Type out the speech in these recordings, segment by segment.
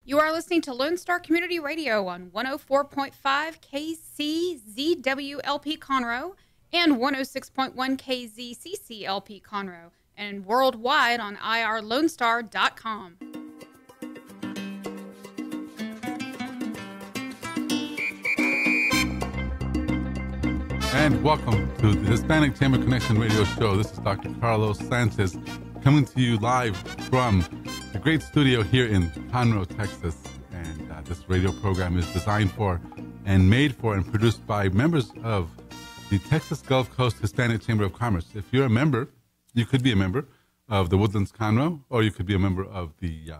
You are listening to Lone Star Community Radio on 104.5 KCZWLP Conroe and 106.1 KZCCLP Conroe, and worldwide on irlonestar.com. And welcome to the Hispanic Chamber Connection Radio Show. This is Dr. Carlos Sanchez coming to you live from the great studio here in Conroe, Texas. And this radio program is designed for and made for and produced by members of the Texas Gulf Coast Hispanic Chamber of Commerce. If you're a member, you could be a member of the Woodlands-Conroe, or you could be a member of the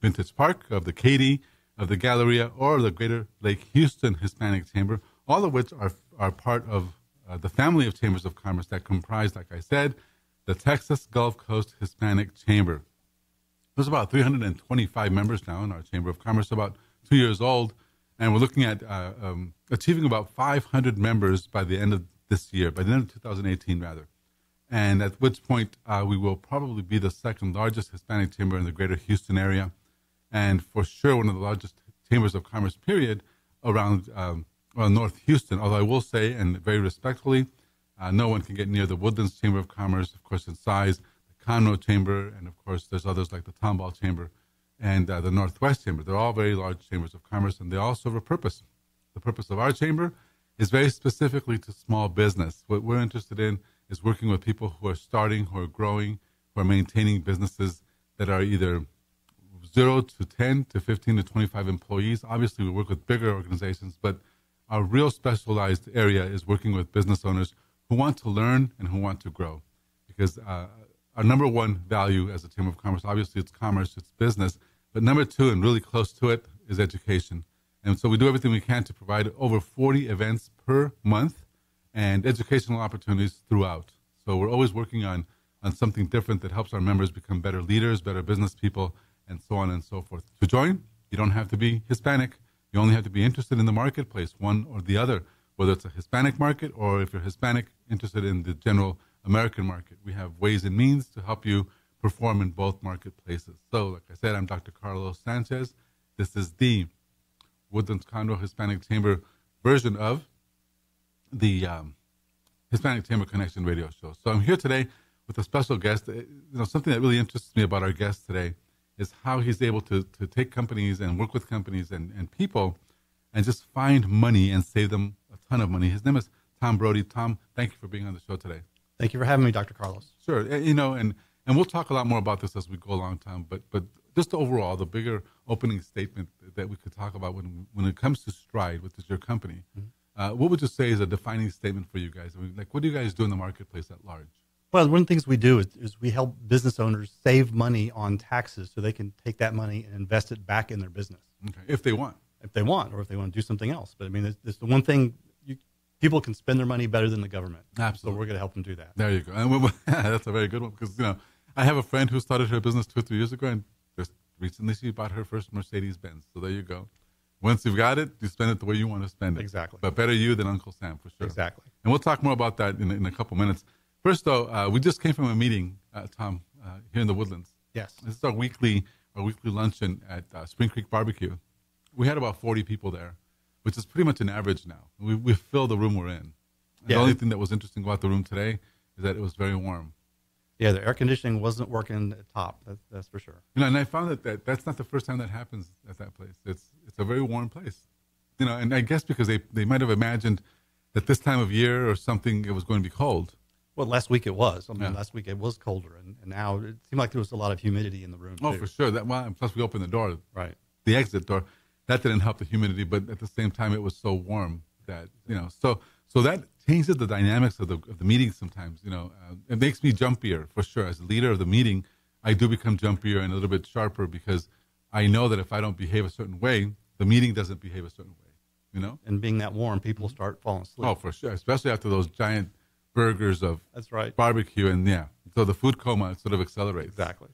Vintage Park, of the Katy, of the Galleria, or the Greater Lake Houston Hispanic Chamber, all of which are part of the family of chambers of commerce that comprise, like I said, the Texas Gulf Coast Hispanic Chamber. There's about 325 members now in our Chamber of Commerce, about 2 years old, and we're looking at achieving about 500 members by the end of this year, by the end of 2018, rather. And at which point we will probably be the second largest Hispanic chamber in the greater Houston area, and for sure one of the largest chambers of commerce, period, around North Houston. Although I will say, and very respectfully, no one can get near the Woodlands Chamber of Commerce, of course, in size, Conroe Chamber, and of course there's others like the Tomball Chamber and the Northwest Chamber. They're all very large chambers of commerce, and they all serve a purpose. The purpose of our chamber is very specifically to small business. What we're interested in is working with people who are starting, who are growing, who are maintaining businesses that are either 0 to 10 to 15 to 25 employees. Obviously, we work with bigger organizations, but our real specialized area is working with business owners who want to learn and who want to grow, because our number one value as a Chamber of Commerce, obviously it's commerce, it's business, but number two, and really close to it, is education. And so we do everything we can to provide over 40 events per month and educational opportunities throughout. So we're always working on something different that helps our members become better leaders, better business people, and so on and so forth. To join, you don't have to be Hispanic. You only have to be interested in the marketplace, one or the other, whether it's a Hispanic market or if you're Hispanic, interested in the general American market. We have ways and means to help you perform in both marketplaces. So, like I said, I'm Dr. Carlos Sanchez. This is the Woodlands-Conroe Hispanic Chamber version of the Hispanic Chamber Connection Radio Show. So I'm here today with a special guest. Something that really interests me about our guest today is how he's able to take companies and work with companies and people and just find money and save them a ton of money. His name is Tom Brodie. Tom, thank you for being on the show today. Thank you for having me, Dr. Carlos. Sure. And we'll talk a lot more about this as we go along, Tom, but just overall, the bigger opening statement that we could talk about when it comes to Stride, which is your company, what would you say is a defining statement for you guys? I mean, like, what do you guys do in the marketplace at large? Well, one of the things we do is we help business owners save money on taxes so they can take that money and invest it back in their business. Okay. If they want, or if they want to do something else. But I mean, it's the one thing people can spend their money better than the government. Absolutely. So we're going to help them do that. There you go. And that's a very good one, because, I have a friend who started her business 2 or 3 years ago, and just recently she bought her first Mercedes-Benz. So there you go. Once you've got it, you spend it the way you want to spend it. Exactly. But better you than Uncle Sam, for sure. Exactly. And we'll talk more about that in a couple minutes. First, though, we just came from a meeting, Tom, here in the Woodlands. Yes. This is our weekly luncheon at Spring Creek Barbecue. We had about 40 people there, which is pretty much an average now. We filled the room we're in. The only thing that was interesting about the room today is that it was very warm. Yeah, the air conditioning wasn't working at top. That's for sure. And I found that's not the first time that happens at that place. It's a very warm place. And I guess because they might have imagined that this time of year or something it was going to be cold. Well, last week it was. Last week it was colder, and now it seemed like there was a lot of humidity in the room. Oh, too. for sure. Plus we opened the door, right? The exit door. That didn't help the humidity, but at the same time, it was so warm that So that changes the dynamics of the meeting sometimes. It makes me jumpier for sure. As a leader of the meeting, I do become jumpier and a little bit sharper because I know that if I don't behave a certain way, the meeting doesn't behave a certain way. And being that warm, people start falling asleep. Oh, for sure, especially after those giant burgers of that's right barbecue, and so the food coma sort of accelerates. Exactly.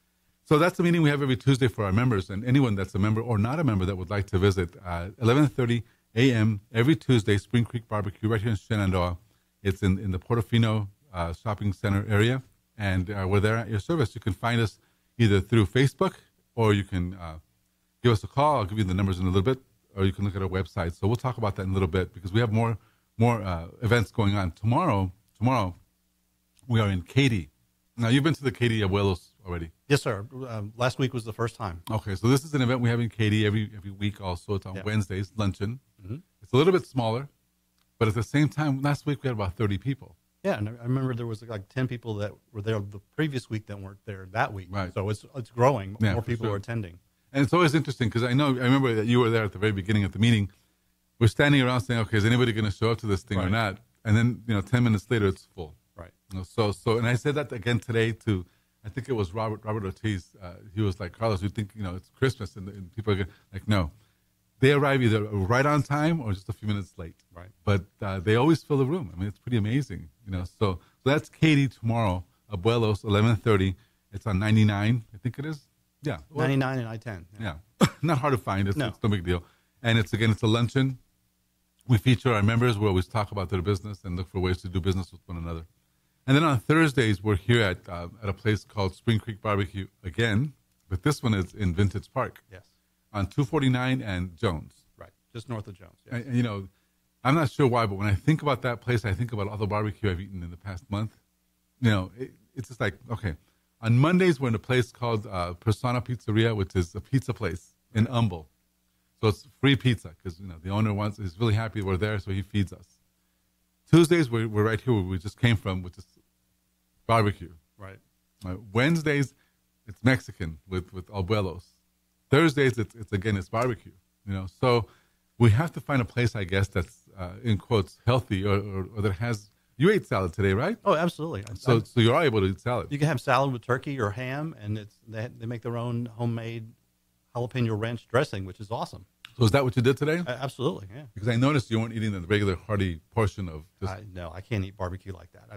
So that's the meeting we have every Tuesday for our members, and anyone that's a member or not a member that would like to visit. 11:30 a.m. every Tuesday, Spring Creek Barbecue right here in Shenandoah. It's in the Portofino shopping center area, and we're there at your service. You can find us either through Facebook or you can give us a call. I'll give you the numbers in a little bit, or you can look at our website. So we'll talk about that in a little bit because we have more events going on. Tomorrow, we are in Katy. Now, you've been to the Katy Abuelos already. Yes, sir. Last week was the first time. Okay, so this is an event we have in Katy every week also. It's on Wednesdays, luncheon. Mm-hmm. It's a little bit smaller, but at the same time, last week we had about 30 people. Yeah, and I remember there was like 10 people that were there the previous week that weren't there that week. Right. So it's growing. Yeah, more people sure. are attending. And it's always interesting because I remember that you were there at the very beginning of the meeting. We're standing around saying, okay, is anybody going to show up to this thing or not? And then, 10 minutes later, it's full. Right. So, and I said that again today to, I think it was Robert Ortiz. He was like, Carlos, we think, it's Christmas and people are like, no. They arrive either right on time or just a few minutes late. Right. But they always fill the room. I mean, it's pretty amazing, So that's Katy tomorrow, Abuelos, 11:30. It's on 99, I think it is. Yeah. 99 and I-10. Yeah. Not hard to find. It's no big deal. And it's a luncheon. We feature our members. We always talk about their business and look for ways to do business with one another. And then on Thursdays, we're here at a place called Spring Creek Barbecue again, but this one is in Vintage Park. Yes. On 249 and Jones. Right, just north of Jones. Yes. And, I'm not sure why, but when I think about that place, I think about all the barbecue I've eaten in the past month. It's just like, okay. On Mondays, we're in a place called Persona Pizzeria, which is a pizza place in Humble. So it's free pizza because, the owner is really happy we're there, so he feeds us. Tuesdays, we're right here where we just came from, which is barbecue. Right. Wednesdays, it's Mexican with Abuelos. Thursdays, it's barbecue, So we have to find a place, I guess, that's, in quotes, healthy or that has, you ate salad today, right? Oh, absolutely. So you are able to eat salad. You can have salad with turkey or ham, and they make their own homemade jalapeno ranch dressing, which is awesome. So is that what you did today? Absolutely, yeah. Because I noticed you weren't eating the regular hearty portion of this. No, I can't eat barbecue like that.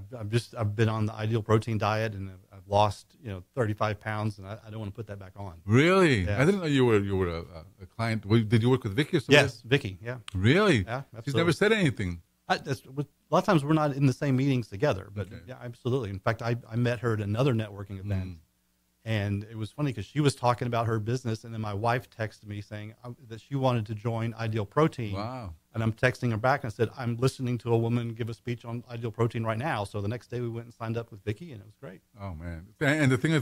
I've been on the ideal protein diet, and I've lost 35 pounds, and I don't want to put that back on. Really? Yeah. I didn't know you were a client. Did you work with Vicky or something? Yes, Vicky. Yeah. Really? Yeah, absolutely. She's never said anything. A lot of times we're not in the same meetings together, but yeah, absolutely. In fact, I met her at another networking event. And it was funny because she was talking about her business, and then my wife texted me saying that she wanted to join Ideal Protein. Wow. And I'm texting her back, and I said, I'm listening to a woman give a speech on Ideal Protein right now. So the next day we went and signed up with Vicky, and it was great. Oh, man. And the thing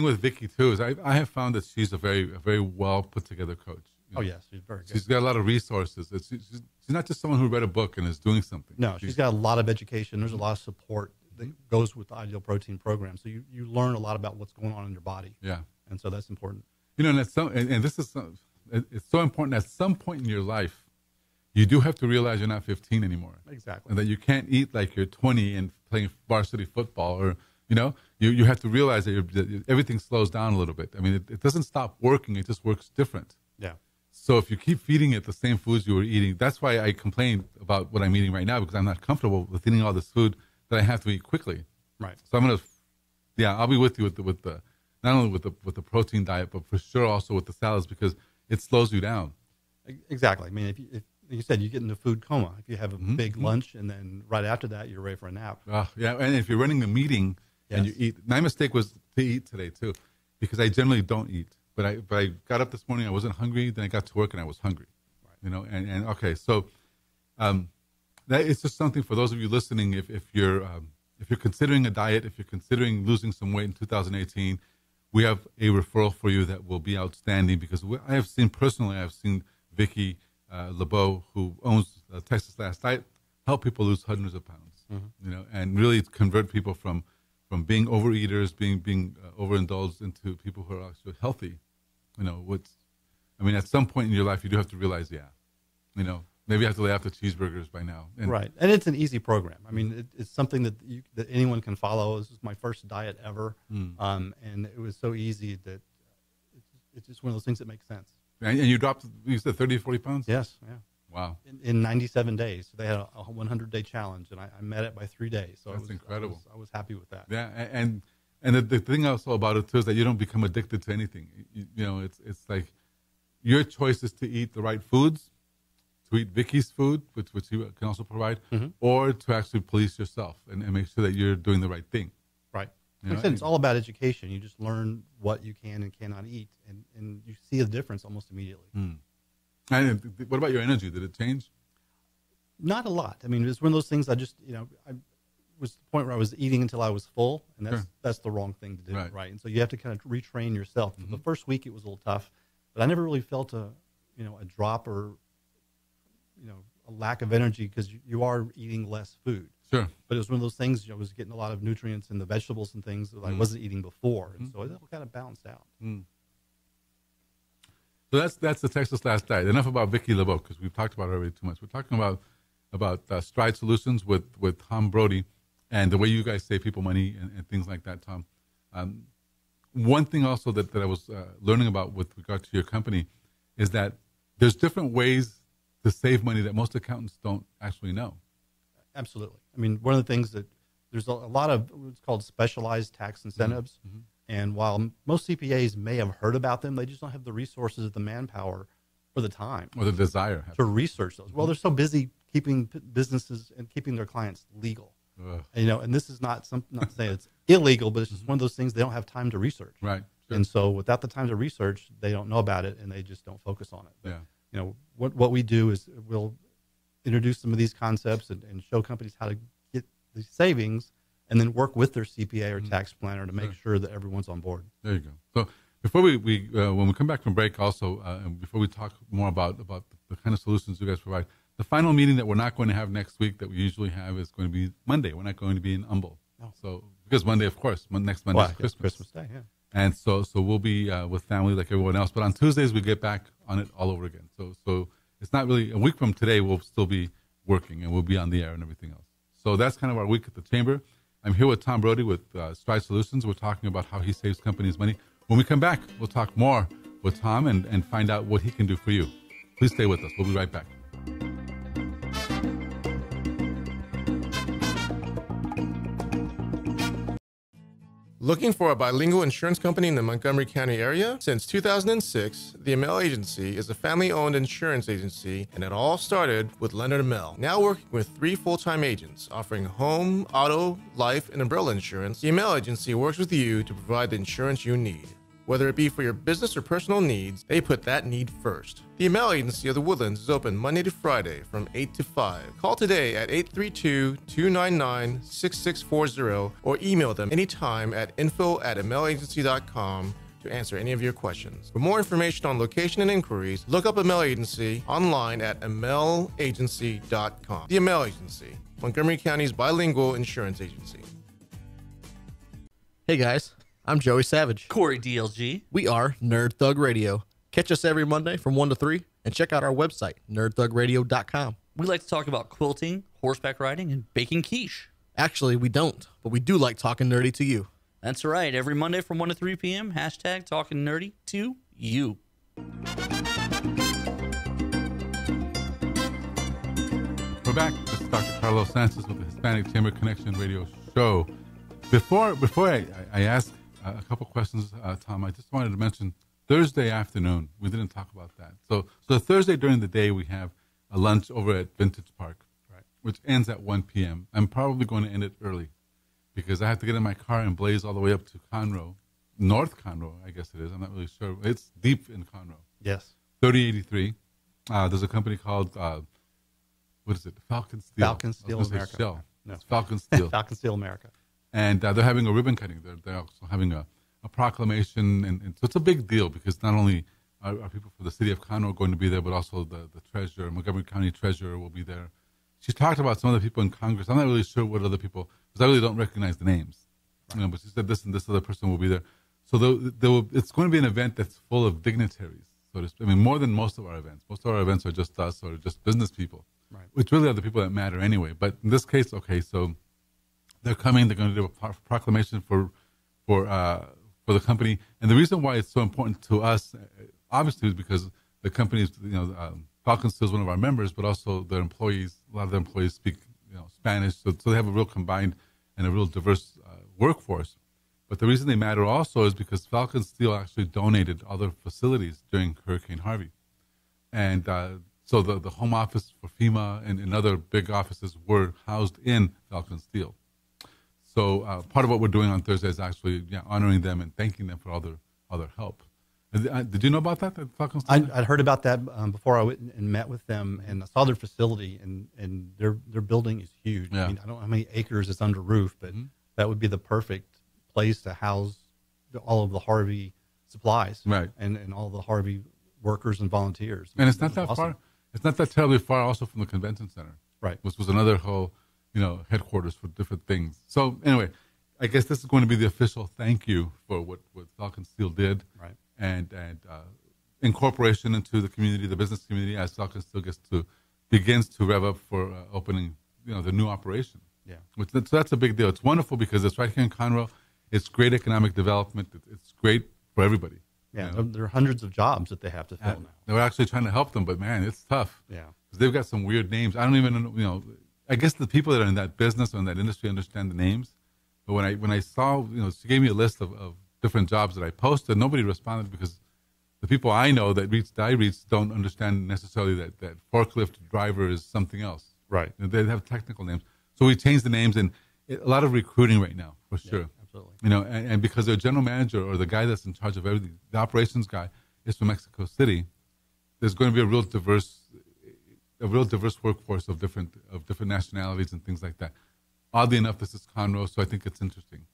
with Vicky, too, is I have found that she's a very well put together coach. Oh, yes. She's very good. She's got a lot of resources. She's not just someone who read a book and is doing something. No, she's got a lot of education. There's a lot of support that goes with the Ideal Protein program. So you learn a lot about what's going on in your body. Yeah. And so that's important. And it's so important at some point in your life, you do have to realize you're not 15 anymore. Exactly. And that you can't eat like you're 20 and playing varsity football or, you have to realize that everything slows down a little bit. I mean, it doesn't stop working. It just works different. Yeah. So if you keep feeding it the same foods you were eating, that's why I complain about what I'm eating right now, because I'm not comfortable with eating all this food that I have to eat quickly. Right. So I'll be with you with the not only with the protein diet, but for sure also with the salads, because it slows you down. Exactly. I mean, if you said you get into food coma, if you have a big lunch and then right after that you're ready for a nap. Yeah, and if you're running a meeting and you eat, my mistake was to eat today too, because I generally don't eat. But I got up this morning, I wasn't hungry. Then I got to work and I was hungry. Right. And okay, so that is just something for those of you listening. If you're considering a diet, if you're considering losing some weight in 2018, we have a referral for you that will be outstanding, because I have seen Vicky LeBeau, who owns Texas Last Diet, help people lose hundreds of pounds. Mm-hmm. And really convert people from being overeaters, being overindulged, into people who are actually healthy. At some point in your life, you do have to realize, maybe I have to lay off the cheeseburgers by now. Right. And it's an easy program. I mean, it's something that anyone can follow. This is my first diet ever. And it was so easy that it's just one of those things that makes sense. And you dropped, you said 30 to 40 pounds? Yes. Yeah. Wow. In 97 days. So they had a 100-day challenge, and I met it by 3 days. So that's incredible. I was happy with that. Yeah. And the thing also about it, too, is that you don't become addicted to anything. It's like your choice is to eat the right foods, to eat Vicky's food, which you can also provide, or to actually police yourself and make sure that you're doing the right thing. Right. You Like know? I said, it's all about education. You just learn what you can and cannot eat, and you see a difference almost immediately. And what about your energy? Did it change? Not a lot. I mean, it's one of those things I just, I was to the point where I was eating until I was full, and that's the wrong thing to do, right? And so you have to kind of retrain yourself. For the first week, it was a little tough, but I never really felt a drop or, a lack of energy because you are eating less food. Sure. But it was one of those things, I was getting a lot of nutrients in the vegetables and things that I wasn't eating before. And so it all kind of balanced out. So that's the Texas Last Diet. Enough about Vicki LeBeau, because we've talked about it already too much. We're talking about Stride Solutions with Tom Brodie and the way you guys save people money and things like that, Tom. One thing also that I was learning about with regard to your company is that there's different ways to save money that most accountants don't actually know. Absolutely. I mean, one of the things that there's a lot of what's called specialized tax incentives. And while most CPAs may have heard about them, they just don't have the resources or the manpower or the time or the desire to research those. Well, they're so busy keeping businesses and keeping their clients legal. And this is not saying it's illegal, but it's just one of those things they don't have time to research. Right. Sure. And so without the time to research, they don't know about it and they just don't focus on it. But, what we do is we'll introduce some of these concepts and show companies how to get these savings and then work with their CPA or tax planner to make sure that everyone's on board. There you go. So before we when we come back from break also, and before we talk more about the kind of solutions you guys provide, the final meeting that we're not going to have next week that we usually have is going to be Monday. We're not going to be in Humble. So because Monday, of course, next Monday is Christmas Day, And so we'll be with family like everyone else. But on Tuesdays, we get back on it all over again. So it's not really, a week from today, we'll still be working and we'll be on the air and everything else. So that's kind of our week at the Chamber. I'm here with Tom Brodie with Stride Solutions. We're talking about how he saves companies money. When we come back, we'll talk more with Tom and find out what he can do for you. Please stay with us. We'll be right back. Looking for a bilingual insurance company in the Montgomery County area? Since 2006, the Amell Agency is a family-owned insurance agency, and it all started with Leonard Amell. Now working with 3 full-time agents offering home, auto, life, and umbrella insurance, the Amell Agency works with you to provide the insurance you need. Whether it be for your business or personal needs, they put that need first. The Amell Agency of the Woodlands is open Monday to Friday from 8 to 5. Call today at 832-299-6640 or email them anytime at info@amellagency.com to answer any of your questions. For more information on location and inquiries, look up Amell Agency online at amellagency.com. The Amell Agency, Montgomery County's bilingual insurance agency. Hey guys. I'm Joey Savage. Corey DLG. We are Nerd Thug Radio. Catch us every Monday from 1 to 3 and check out our website, nerdthugradio.com. We like to talk about quilting, horseback riding, and baking quiche. Actually, we don't, but we do like talking nerdy to you. That's right. Every Monday from 1 to 3 p.m., hashtag talking nerdy to you. We're back. This is Dr. Carlos Sanchez with the Hispanic Chamber Connection Radio Show. Before I ask a couple questions, Tom, I just wanted to mention Thursday afternoon. We didn't talk about that. So Thursday during the day, we have a lunch over at Vintage Park, right, which ends at 1 p.m. I'm probably going to end it early because I have to get in my car and blaze all the way up to Conroe, North Conroe, I guess it is. I'm not really sure. It's deep in Conroe. Yes. 3083. There's a company called, what is it? Falcon Steel. Falcon Steel America. Shell. No. It's Falcon Steel. Falcon Steel America. And they're having a ribbon cutting. They're also having a proclamation. And so it's a big deal because not only are people from the city of Conroe going to be there, but also the treasurer, Montgomery County treasurer will be there. She talked about some of the people in Congress. I'm not really sure what other people, because I really don't recognize the names. Right. But she said this and this other person will be there. So it's going to be an event that's full of dignitaries. So to speak. I mean, more than most of our events. Most of our events are just us or just business people, right, which really are the people that matter anyway. But in this case, okay, so they're coming. They're going to do a proclamation for the company, and the reason why it's so important to us, obviously, is because the company's, Falcon Steel is one of our members, but also their employees. A lot of their employees speak, Spanish, so they have a real combined and a real diverse workforce. But the reason they matter also is because Falcon Steel actually donated other facilities during Hurricane Harvey, and so the home office for FEMA and other big offices were housed in Falcon Steel. So part of what we're doing on Thursday is actually honoring them and thanking them for all their help. Did you know about that? I'd heard about that before I went and met with them, and I saw their facility, and their building is huge. Yeah. I mean, I don't know how many acres it's under roof, but that would be the perfect place to house all of the Harvey supplies, right? And all the Harvey workers and volunteers. And it's not that far. It's not that terribly far, also from the convention center, right? Which was another whole, headquarters for different things. So anyway, I guess this is going to be the official thank you for what Falcon Steel did, right? And incorporation into the community, the business community, as Falcon Steel begins to rev up for opening, the new operation. Yeah. So that's a big deal. It's wonderful because it's right here in Conroe. It's great economic development. It's great for everybody. Yeah, there are hundreds of jobs that they have to fill now. They're actually trying to help them, but man, it's tough. Yeah. Because they've got some weird names. I don't even know, I guess the people that are in that business or in that industry understand the names. But when I saw, she gave me a list of different jobs that I posted, nobody responded because the people I know that I reached don't understand necessarily that forklift driver is something else. Right. They have technical names. So we changed the names, and a lot of recruiting right now, for sure. Yeah, absolutely. And because their general manager or the guy that's in charge of everything, the operations guy, is from Mexico City, there's going to be a real diverse workforce of different nationalities and things like that. Oddly enough, this is Conroe, so I think it's interesting.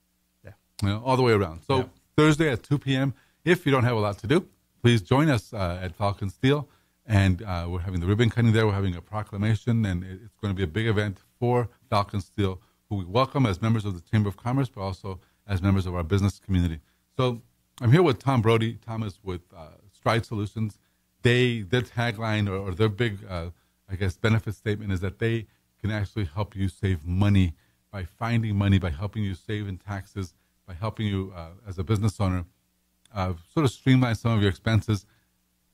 Yeah. All the way around. So Thursday at 2 p.m., if you don't have a lot to do, please join us at Falcon Steel. And we're having the ribbon cutting there. We're having a proclamation, and it's going to be a big event for Falcon Steel, who we welcome as members of the Chamber of Commerce, but also as members of our business community. So I'm here with Tom Brodie. Tom is with Stride Solutions. Their tagline or their big, benefit statement is that they can actually help you save money by finding money, by helping you save in taxes, by helping you as a business owner sort of streamline some of your expenses.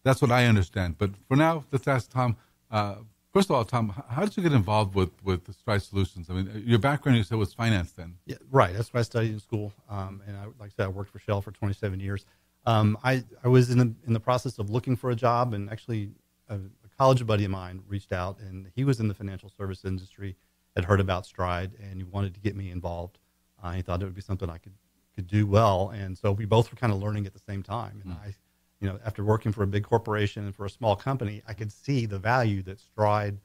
That's what I understand. But for now, let's ask Tom. First of all, Tom, how did you get involved with the Stride Solutions? I mean, your background, you said, was finance then. Yeah, right. That's what I studied in school. And like I said, I worked for Shell for 27 years. I was in the process of looking for a job, and actually a college buddy of mine reached out, and he was in the financial service industry, had heard about Stride, and he wanted to get me involved. He thought it would be something I could do well. And so we both were kind of learning at the same time. And after working for a big corporation and for a small company, I could see the value that Stride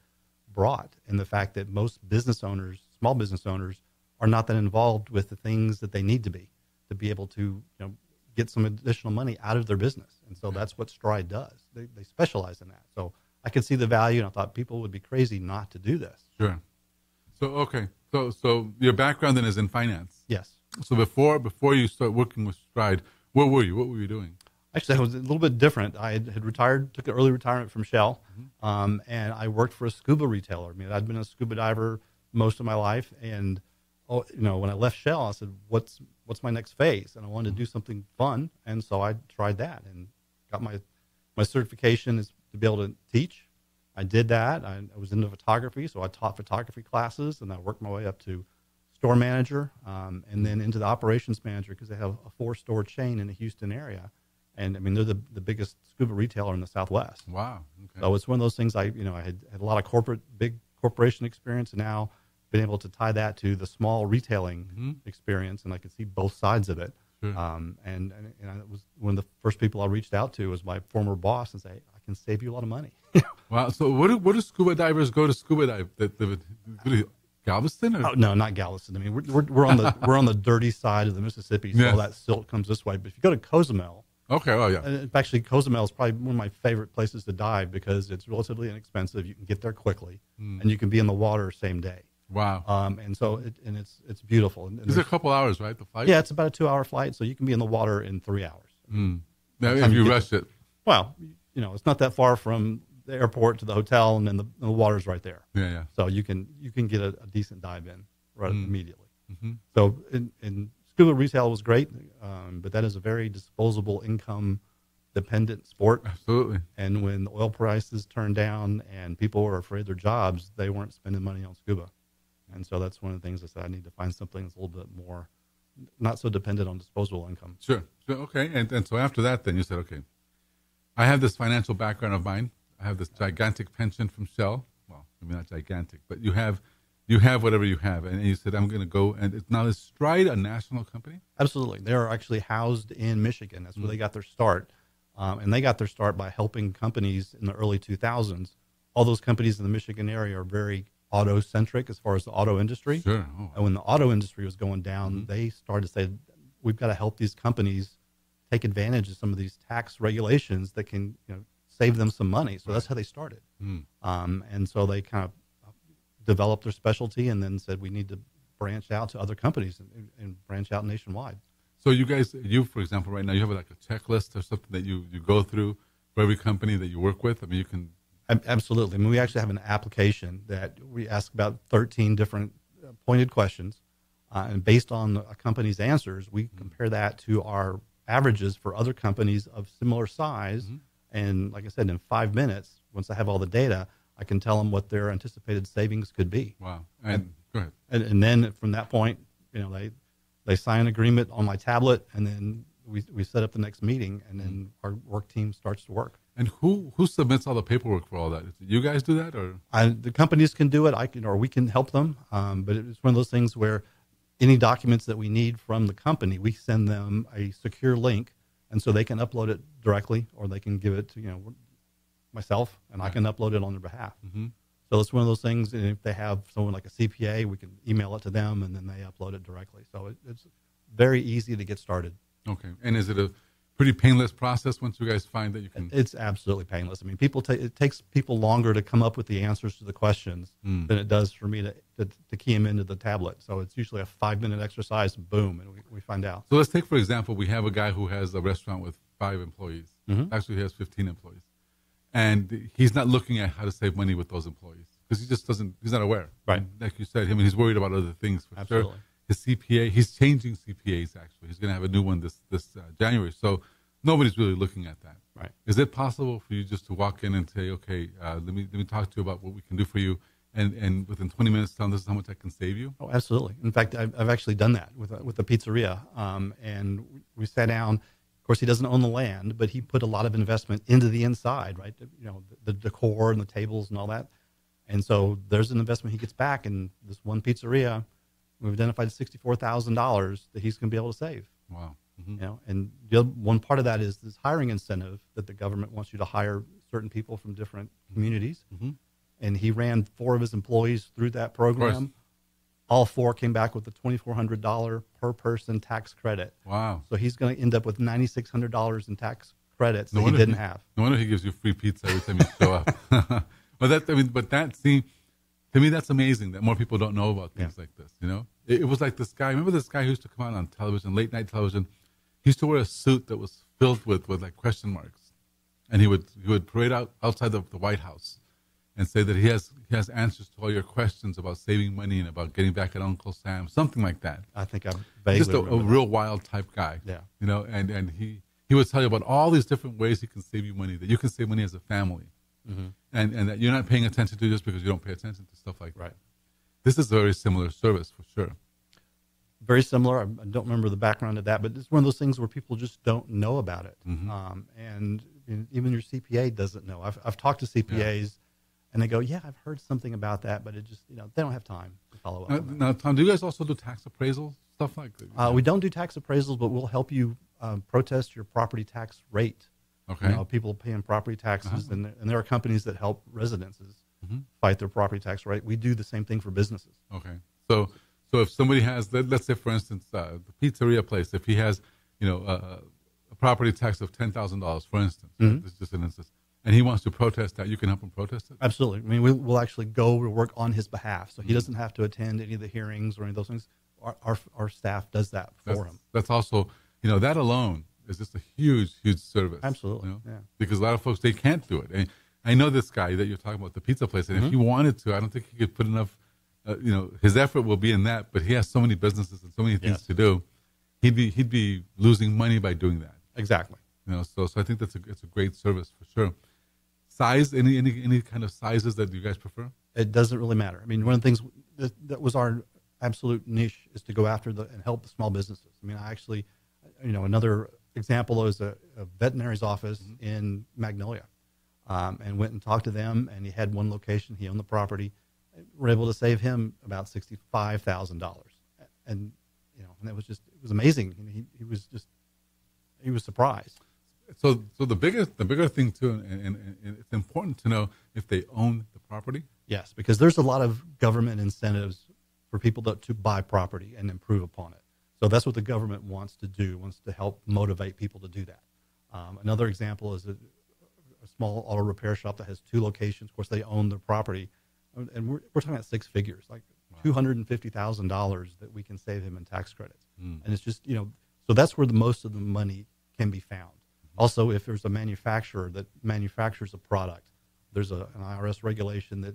brought, and the fact that most business owners, small business owners, are not that involved with the things that they need to be able to, get some additional money out of their business. And so that's what Stride does. They specialize in that. So I could see the value, and I thought people would be crazy not to do this. Sure. So, okay. So your background then is in finance. Yes. So before you start working with Stride, where were you? What were you doing? Actually, I was a little bit different. I had retired, took an early retirement from Shell, and I worked for a scuba retailer. I mean, I'd been a scuba diver most of my life, and when I left Shell, I said, "What's my next phase?" And I wanted to do something fun, and so I tried that and got my certification is to be able to teach. I did that. I was into photography, so I taught photography classes, and I worked my way up to store manager, and then into the operations manager, because they have a 4-store chain in the Houston area. And I mean, they're the biggest scuba retailer in the Southwest. Wow. Okay. So it's one of those things. I had a lot of big corporation experience, and now been able to tie that to the small retailing experience, and I could see both sides of it. Sure. And it was one of the first people I reached out to was my former boss, and say, I can save you a lot of money. Wow. So where do scuba divers go to scuba dive? Galveston? Or? Oh, no, not Galveston. I mean, we're on the dirty side of the Mississippi, so all that silt comes this way. But if you go to Cozumel. Okay. Oh, yeah. Actually, Cozumel is probably one of my favorite places to dive because it's relatively inexpensive. You can get there quickly, and you can be in the water same day. Wow. And so it's beautiful. And it's a couple hours, right? The flight. Yeah, it's about a 2-hour flight, so you can be in the water in 3 hours. Now, if you rush it. Well, it's not that far from the airport to the hotel, and then the water's right there. Yeah. So you can get a decent dive in right immediately. Mm-hmm. So in scuba retail was great, but that is a very disposable income dependent sport. Absolutely. And when the oil prices turned down and people were afraid of their jobs, they weren't spending money on scuba. And so that's one of the things I said, I need to find something that's a little bit more, not so dependent on disposable income. Sure. Okay. And so after that, then you said, okay, I have this financial background of mine. I have this gigantic pension from Shell. Well, maybe not gigantic, but you have you have whatever you have, and you said, I'm going to go. And now is Stride a national company? Absolutely. They're actually housed in Michigan. That's where they got their start. And they got their start by helping companies in the early 2000s. All those companies in the Michigan area are very auto-centric as far as the auto industry. Sure. Oh. And when the auto industry was going down, they started to say, we've got to help these companies take advantage of some of these tax regulations that can save them some money. So that's how they started. And so they kind of developed their specialty and then said, we need to branch out to other companies and branch out nationwide. So you, for example, right now, you have like a checklist or something that you go through for every company that you work with? I mean, you can... Absolutely. I mean, we actually have an application that we ask about 13 different pointed questions. And based on a company's answers, we compare that to our averages for other companies of similar size. And like I said, in 5 minutes, once I have all the data, I can tell them what their anticipated savings could be. Wow. And go ahead. And then from that point, they sign an agreement on my tablet, and then we set up the next meeting, and then our work team starts to work. And who submits all the paperwork for all that? You guys do that, or the companies can do it? Or we can help them. But it's one of those things where any documents that we need from the company, we send them a secure link, and so they can upload it directly, or they can give it to myself, and I can upload it on their behalf. So it's one of those things. And if they have someone like a CPA, we can email it to them, and then they upload it directly. So it's very easy to get started. Okay. And is it a pretty painless process once you guys find that you can? It's absolutely painless. I mean, it takes people longer to come up with the answers to the questions than it does for me to key them into the tablet. So it's usually a 5-minute exercise, boom, and we find out. So let's take, for example, we have a guy who has a restaurant with 5 employees. Actually, he has 15 employees. And he's not looking at how to save money with those employees because he just he's not aware. Right. And like you said, he's worried about other things for Absolutely. sure. His CPA, he's changing CPAs actually. He's going to have a new one this January. So nobody's really looking at that. Right. Is it possible for you just to walk in and say, okay, let me talk to you about what we can do for you, and within 20 minutes tell them this is how much I can save you? Oh, absolutely. In fact, I've actually done that with a pizzeria, and we sat down. Of course, he doesn't own the land, but he put a lot of investment into the inside, right? The decor and the tables and all that. And so there's an investment he gets back in this one pizzeria. We've identified $64,000 that he's going to be able to save. Wow. And the other, one part of that is this hiring incentive that the government wants you to hire certain people from different communities. And he ran 4 of his employees through that program. All 4 came back with a $2,400 per person tax credit. Wow. So he's going to end up with $9,600 in tax credits that he didn't have. No wonder he gives you free pizza every time you show up. To me, that's amazing that more people don't know about things like this. It was like this guy. Remember this guy who used to come out on television, late night television? He used to wear a suit that was filled with like question marks, and he would parade outside the White House and say that he has answers to all your questions about saving money and about getting back at Uncle Sam, something like that. I think I vaguely just a real wild type guy. Yeah. And he would tell you about all these different ways he can save you money, that you can save money as a family. And that you're not paying attention to just because you don't pay attention to stuff like that. This is a very similar service for sure. Very similar. I don't remember the background of that, but it's one of those things where people just don't know about it. And even your CPA doesn't know. I've talked to CPAs, and they go, "Yeah, I've heard something about that," but it just they don't have time to follow up. Now, Tom, do you guys also do tax appraisal stuff like that? We don't do tax appraisals, but we'll help you protest your property tax rate. Okay. People paying property taxes, and there are companies that help residences fight their property tax rate. We do the same thing for businesses. Okay. So if somebody has, let's say, for instance, the pizzeria place, if he has, a property tax of $10,000, for instance, this is just an instance, and he wants to protest that, you can help him protest it? Absolutely. I mean, we'll actually go to work on his behalf, so he doesn't have to attend any of the hearings or any of those things. Our staff does that for him. That's also, that alone is just a huge, huge service. Absolutely. Yeah. Because a lot of folks, they can't do it. And I know this guy that you're talking about, the pizza place, and if he wanted to, I don't think he could put enough, his effort will be in that, but he has so many businesses and so many things to do. He'd be losing money by doing that. Exactly. So I think it's a great service for sure. Size, any kind of sizes that you guys prefer? It doesn't really matter. I mean, one of the things that was our absolute niche is to go after and help the small businesses. I mean, I actually, another example is a veterinary's office in Magnolia, and went and talked to them, and he had one location, he owned the property, We're able to save him about $65,000, and and it was amazing. He was surprised. So the bigger thing too, and it's important to know if they own the property. Yes, because there's a lot of government incentives for people to buy property and improve upon it. So that's what the government wants to do, wants to help motivate people to do that. Another example is a small auto repair shop that has 2 locations. Of course, they own the property, and we're talking about 6 figures, like $250,000 that we can save him in tax credits. And it's just, so that's where most of the money can be found. Also, if there's a manufacturer that manufactures a product, there's an IRS regulation that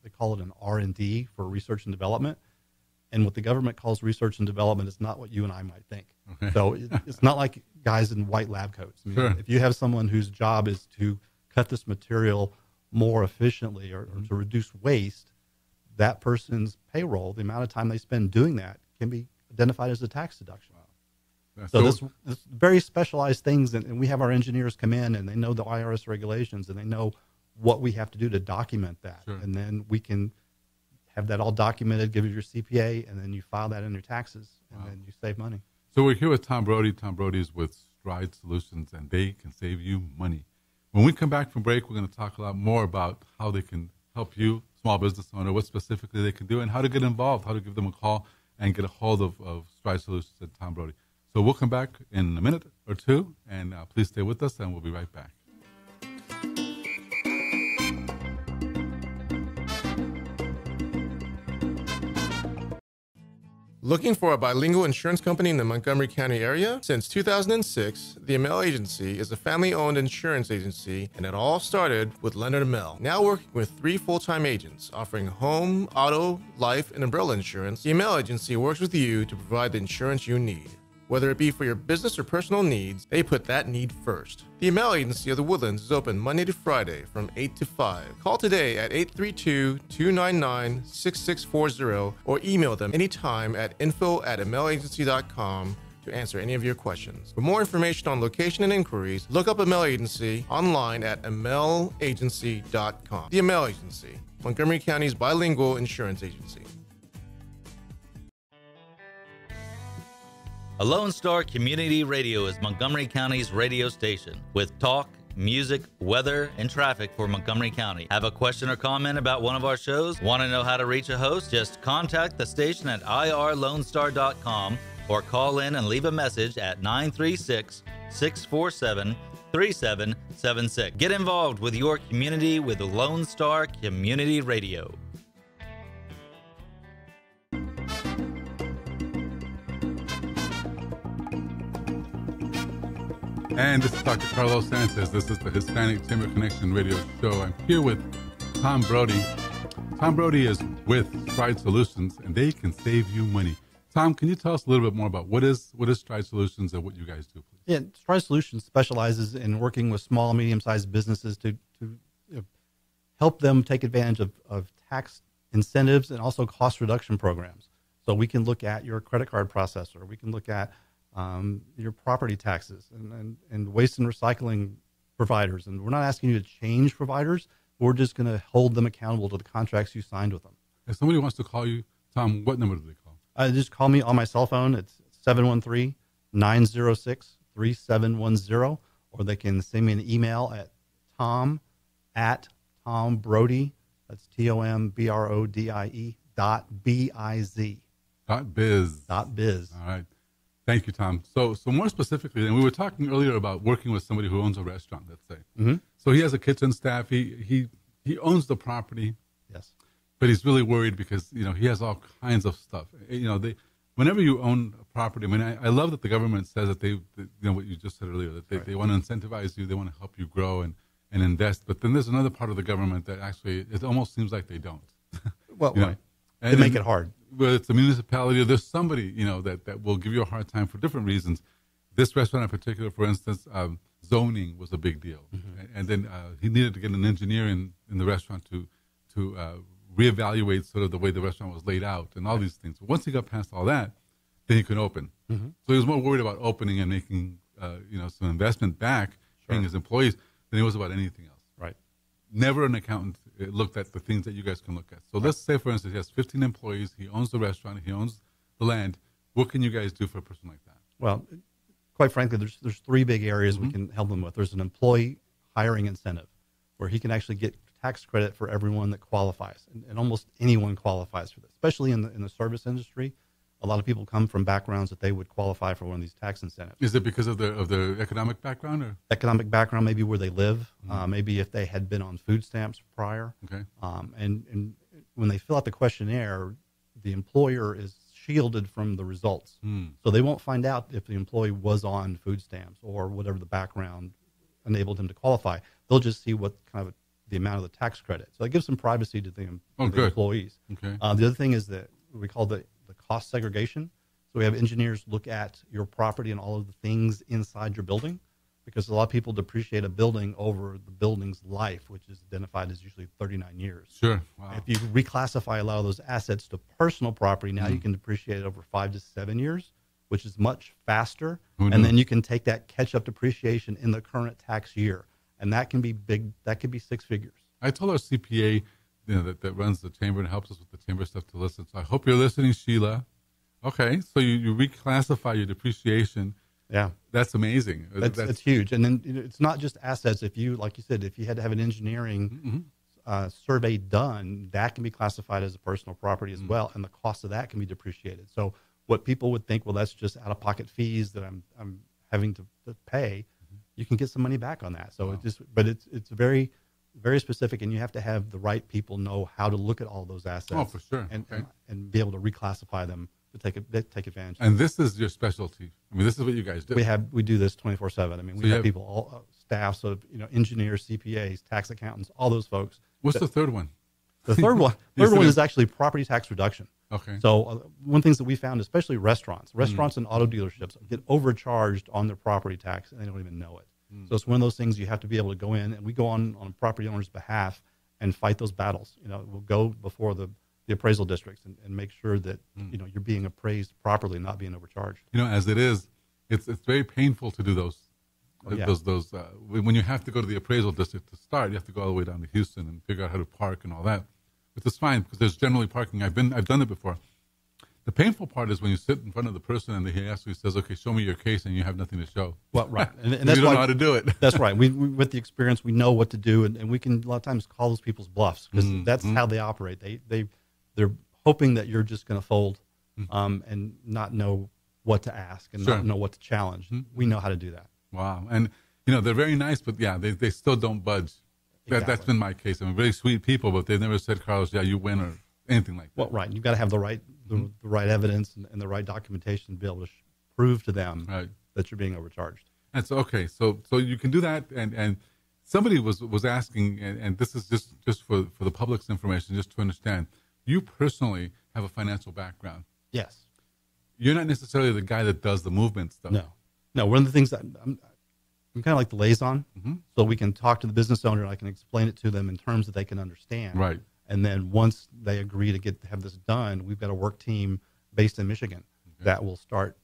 they call it an R&D, for research and development. And what the government calls research and development is not what you and I might think. Okay. So it's not like guys in white lab coats. I mean, sure. If you have someone whose job is to cut this material more efficiently or to reduce waste, that person's payroll, the amount of time they spend doing that, can be identified as a tax deduction. Wow. So this very specialized things, and we have our engineers come in, and they know the IRS regulations, and they know what we have to do to document that. Sure. And then we can have that all documented, give it your CPA, and then you file that in your taxes, and then you save money. So we're here with Tom Brodie. Tom Brodie is with Stride Solutions, and they can save you money. When we come back from break, we're going to talk a lot more about how they can help you, small business owner, what specifically they can do, and how to get involved, how to give them a call and get a hold of Stride Solutions and Tom Brodie. So we'll come back in a minute or two, and please stay with us, and we'll be right back. Looking for a bilingual insurance company in the Montgomery County area? Since 2006, the Amell Agency is a family-owned insurance agency, and it all started with Leonard Amell. Now working with 3 full-time agents offering home, auto, life, and umbrella insurance, the Amell Agency works with you to provide the insurance you need. Whether it be for your business or personal needs, they put that need first. The Amell Agency of the Woodlands is open Monday to Friday from 8 to 5. Call today at 832-299-6640 or email them anytime at info@amellagency.com to answer any of your questions. For more information on location and inquiries, look up Amell Agency online at amellagency.com. The Amell Agency, Montgomery County's bilingual insurance agency. A Lone Star Community Radio is Montgomery County's radio station with talk, music, weather, and traffic for Montgomery County. Have a question or comment about one of our shows? Want to know how to reach a host? Just contact the station at irlonestar.com or call in and leave a message at 936-647-3776. Get involved with your community with Lone Star Community Radio. And this is Dr. Carlos Sanchez. This is the Hispanic Chamber Connection Radio Show. I'm here with Tom Brodie. Tom Brodie is with Stride Solutions, and they can save you money. Tom, can you tell us a little bit more about what is Stride Solutions and what you guys do, please? Yeah, Stride Solutions specializes in working with small and medium-sized businesses to help them take advantage of tax incentives and also cost reduction programs. So we can look at your credit card processor. We can look at your property taxes and waste and recycling providers. And we're not asking you to change providers. We're just going to hold them accountable to the contracts you signed with them. If somebody wants to call you, Tom, what number do they call? Just call me on my cell phone. It's 713-906-3710, or they can send me an email at tom@tombrodie, that's TOMBRODIE.biz. .biz. .biz. All right. Thank you, Tom. So more specifically, and we were talking earlier about working with somebody who owns a restaurant, let's say. Mm-hmm. So he has a kitchen staff. He owns the property. Yes. But he's really worried because, he has all kinds of stuff. Whenever you own a property, I mean, I love that the government says that what you just said earlier, that they want to incentivize you, they want to help you grow and invest. But then there's another part of the government that actually, it almost seems like they don't. Well, right. They make it hard. Whether it's a municipality or there's somebody, that will give you a hard time for different reasons. This restaurant in particular, for instance, zoning was a big deal. Mm-hmm. And then he needed to get an engineer in the restaurant to reevaluate sort of the way the restaurant was laid out and all these things. But once he got past all that, then he could open. Mm-hmm. So he was more worried about opening and making, some investment back, paying his employees, than he was about anything else. Right. Never an accountant looked at the things that you guys can look at. So let's say, for instance, he has 15 employees. He owns the restaurant. He owns the land. What can you guys do for a person like that? Well, quite frankly, there's three big areas we can help them with. There's an employee hiring incentive where he can actually get tax credit for everyone that qualifies, and almost anyone qualifies for this, especially in the service industry. A lot of people come from backgrounds that they would qualify for one of these tax incentives. Is it because of the economic background, or economic background? Maybe where they live, maybe if they had been on food stamps prior. Okay. And when they fill out the questionnaire, the employer is shielded from the results, so they won't find out if the employee was on food stamps or whatever the background enabled him to qualify. They'll just see what kind of the amount of the tax credit. So it gives some privacy to the employees. Okay. The other thing is that we call the cost segregation. So we have engineers look at your property and all of the things inside your building, because a lot of people depreciate a building over the building's life, which is identified as usually 39 years. Sure. Wow. If you reclassify a lot of those assets to personal property, now you can depreciate it over 5 to 7 years, which is much faster. And then you can take that catch-up depreciation in the current tax year. And that can be big. That could be 6 figures. I told our CPA, that runs the chamber and helps us with the chamber stuff to listen. So I hope you're listening, Sheila. Okay, so you reclassify your depreciation. Yeah, that's amazing. That's huge. And then it's not just assets. If you, like you said, if you had to have an engineering survey done, that can be classified as a personal property as well, and the cost of that can be depreciated. So what people would think, well, that's just out-of-pocket fees that I'm having to pay. You can get some money back on that. So it's very, very specific, and you have to have the right people know how to look at all those assets. Oh, for sure. And be able to reclassify them to take advantage. And this is your specialty. I mean, this is what you guys do. We do this 24/7. I mean, we have people, all staff, so engineers, CPAs, tax accountants, all those folks. What's the third one? The third one is actually property tax reduction. Okay. So one of the things that we found, especially restaurants and auto dealerships get overcharged on their property tax, and they don't even know it. So it's one of those things you have to be able to go in, and we go on a property owner's behalf and fight those battles. We'll go before the appraisal districts and make sure that you're being appraised properly, not being overcharged. As it is, it's very painful to do those. When you have to go to the appraisal district to start, you have to go all the way down to Houston and figure out how to park and all that. But it's fine because there's generally parking. I've done it before. The painful part is when you sit in front of the person and he says, "Okay, show me your case," and you have nothing to show. Well, right, and that's you don't know how to do it. That's right. We with the experience, we know what to do, and we can a lot of times call those people's bluffs because that's how they operate. They're hoping that you're just going to fold and not know what to ask and not know what to challenge. We know how to do that. Wow, and they're very nice, but they still don't budge. Exactly. That's been my case. I mean, very sweet people, but they've never said, "Carlos, you win," or anything like that. Well, right. You've got to have the right evidence and the right documentation to be able to prove to them that you're being overcharged. And so, okay, so you can do that. And somebody was asking, and this is just for the public's information, just to understand. You personally have a financial background. Yes. You're not necessarily the guy that does the movement stuff. No. One of the things that I'm kind of like the liaison, so we can talk to the business owner and I can explain it to them in terms that they can understand. Right. And then once they agree to have this done, we've got a work team based in Michigan that will start,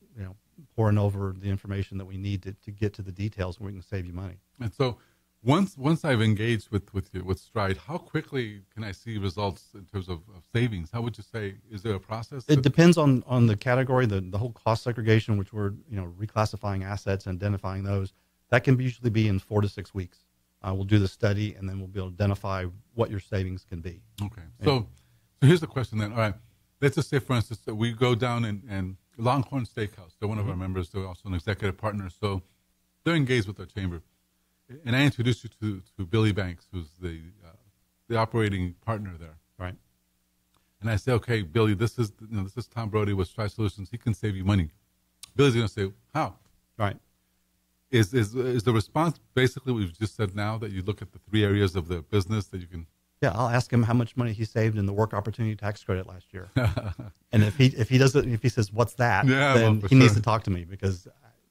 pouring over the information that we need to get to the details where we can save you money. And so once I've engaged with Stride, how quickly can I see results in terms of savings? How would you say, is there a process? It depends on the category, the whole cost segregation, which we're, reclassifying assets and identifying those. That can usually be in 4 to 6 weeks. We'll do the study, and then we'll be able to identify what your savings can be. Okay. So here's the question then. All right. Let's just say, for instance, that we go down and Longhorn Steakhouse. They're one of our members. They're also an executive partner. So they're engaged with our chamber. And I introduced you to Billy Banks, who's the operating partner there. Right. And I say, okay, Billy, this is Tom Brodie with Stride Solutions. He can save you money. Billy's going to say, how? Right. Is the response basically what we've just said now, that you look at the 3 areas of the business that you can? Yeah, I'll ask him how much money he saved in the work opportunity tax credit last year. And if he says, what's that, then he needs to talk to me, because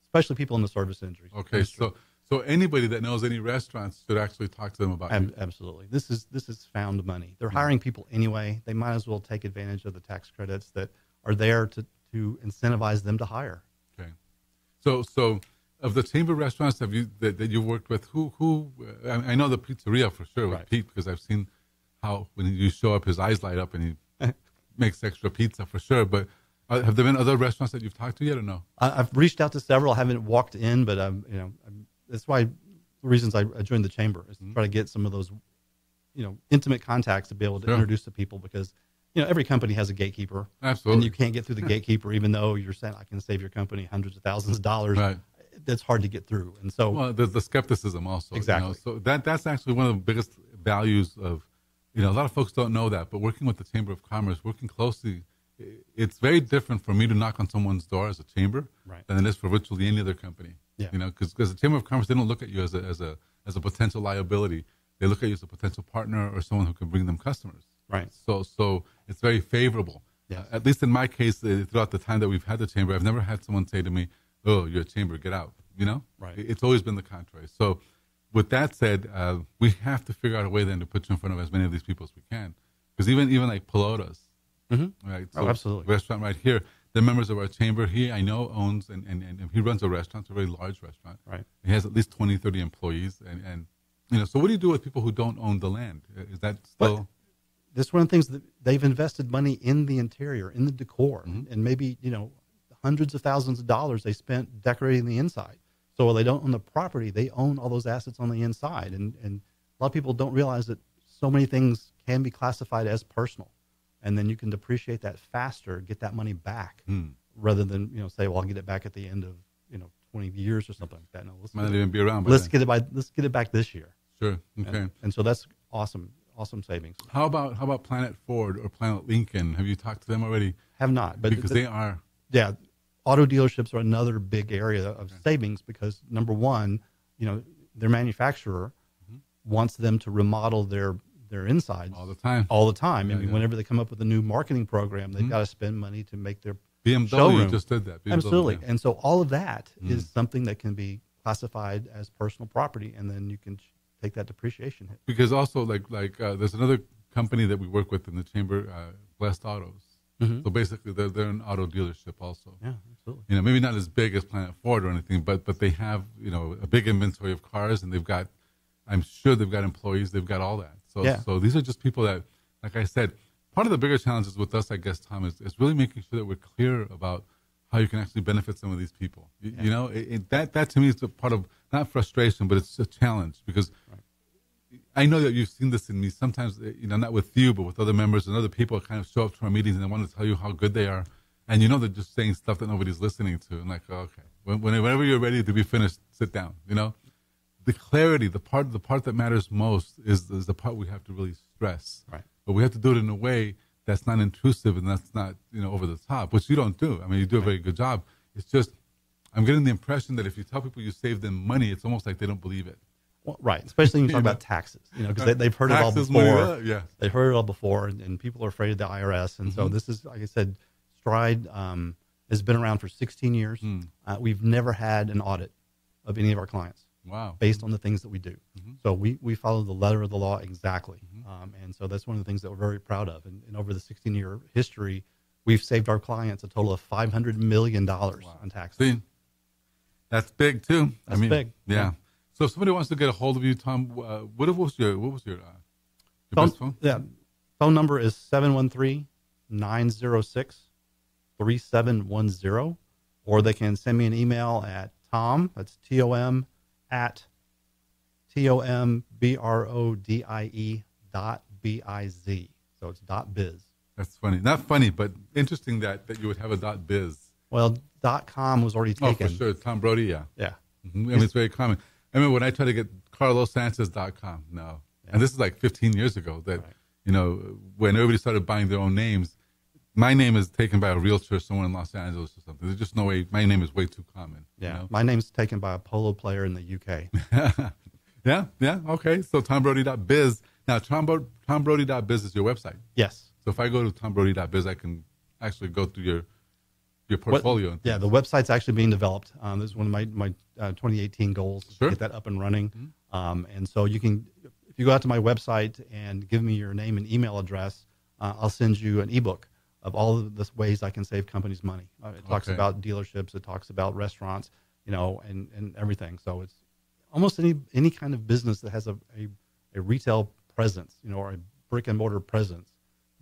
especially people in the service industry. Okay, so anybody that knows any restaurants should actually talk to them about it. Absolutely. This is found money. They're hiring people anyway. They might as well take advantage of the tax credits that are there to incentivize them to hire. Okay. So of the chamber restaurants that you've worked with, who I know the pizzeria for sure with Pete, because I've seen how when you show up, his eyes light up and he makes extra pizza for sure. But have there been other restaurants that you've talked to yet or no? I've reached out to several. I haven't walked in, but that's why the reasons I joined the chamber is to try to get some of those, intimate contacts to be able to introduce to people, because every company has a gatekeeper. Absolutely. And you can't get through the gatekeeper, even though you're saying I can save your company hundreds of thousands of dollars. Right. That's hard to get through. And so, well, there's the skepticism also. Exactly. So that's actually one of the biggest values of, a lot of folks don't know that, but working with the Chamber of Commerce, working closely, it's very different for me to knock on someone's door as a chamber than it is for virtually any other company. Yeah. Because the Chamber of Commerce, they don't look at you as a potential liability. They look at you as a potential partner or someone who can bring them customers. Right. So it's very favorable. Yes. At least in my case, throughout the time that we've had the chamber, I've never had someone say to me, "Oh, you're a chamber, get out." Right. It's always been the contrary. So, with that said, we have to figure out a way then to put you in front of as many of these people as we can, because even like Pelota's, right? So absolutely. Restaurant right here. The members of our chamber, he I know owns and he runs a restaurant, it's a very large restaurant. Right. He has at least 20, 30 employees, and So, what do you do with people who don't own the land? Is that still? But that's one of the things that they've invested money in the interior, in the decor, and maybe hundreds of thousands of dollars they spent decorating the inside. So while they don't own the property, they own all those assets on the inside. And a lot of people don't realize that so many things can be classified as personal. And then you can depreciate that faster, get that money back, rather than, say, well, I'll get it back at the end of, 20 years or something like that. No, might not even be around. Let's get it back this year. Sure. Okay. And so that's awesome savings. How about Planet Ford or Planet Lincoln? Have you talked to them already? Have not, but because they are. Yeah. Auto dealerships are another big area of savings because, number one, their manufacturer wants them to remodel their insides all the time. I mean, whenever they come up with a new marketing program, they've got to spend money to make their BMW showroom. Just did that. BMW, Absolutely. yeah. And so all of that is something that can be classified as personal property, and then you can take that depreciation hit. Because also, like there's another company that we work with in the chamber, Blessed Autos. So basically, they're an auto dealership also. Yeah, absolutely. Maybe not as big as Planet Ford or anything, but they have a big inventory of cars, and I'm sure they've got employees, they've got all that. So these are just people that, like I said, part of the bigger challenges with us, I guess, Tom, is really making sure that we're clear about how you can actually benefit some of these people. That to me is a part of not frustration, but it's a challenge because. I know that you've seen this in me sometimes, not with you, but with other members and other people kind of show up to our meetings and they want to tell you how good they are. And they're just saying stuff that nobody's listening to. And okay, whenever you're ready to be finished, sit down, The clarity, the part that matters most is the part we have to really stress. Right. But we have to do it in a way that's not intrusive and that's not, over the top, which you don't do. I mean, you do a very good job. It's just, I'm getting the impression that if you tell people you save them money, it's almost like they don't believe it. Well, right, especially when you talk about taxes, because they've heard it all before. They've heard it all before, and people are afraid of the IRS. And so this is, like I said, Stride has been around for 16 years. We've never had an audit of any of our clients. Wow. Based on the things that we do. So we follow the letter of the law exactly. And so that's one of the things that we're very proud of. And over the 16-year history, we've saved our clients a total of $500 million on taxes. See, that's big, too. That's big. Yeah. So if somebody wants to get a hold of you, Tom, what was your best phone? Yeah, phone number is 713-906-3710, or they can send me an email at Tom. That's TOM at TOMBRODIE.biz. So it's .biz. That's funny. Not funny, but interesting that you would have a .biz. Well, .com was already taken. Oh, for sure. Tom Brodie, yeah. Yeah. I mean, it's very common. I remember when I tried to get CarlosSanchez.com. No. Yeah. And this is like 15 years ago that, when everybody started buying their own names, my name is taken by a realtor somewhere in Los Angeles or something. There's just no way. My name is way too common. Yeah. My name's taken by a polo player in the UK. Yeah. Okay. So TomBrodie.biz. Now, TomBrodie.biz is your website. Yes. So if I go to TomBrodie.biz, I can actually go through your portfolio. The website's actually being developed. This is one of my 2018 goals to get that up and running. And so you can, if you go out to my website and give me your name and email address, I'll send you an ebook of all of the ways I can save companies money. It talks about dealerships, it talks about restaurants, and everything. So it's almost any kind of business that has a retail presence, or a brick and mortar presence,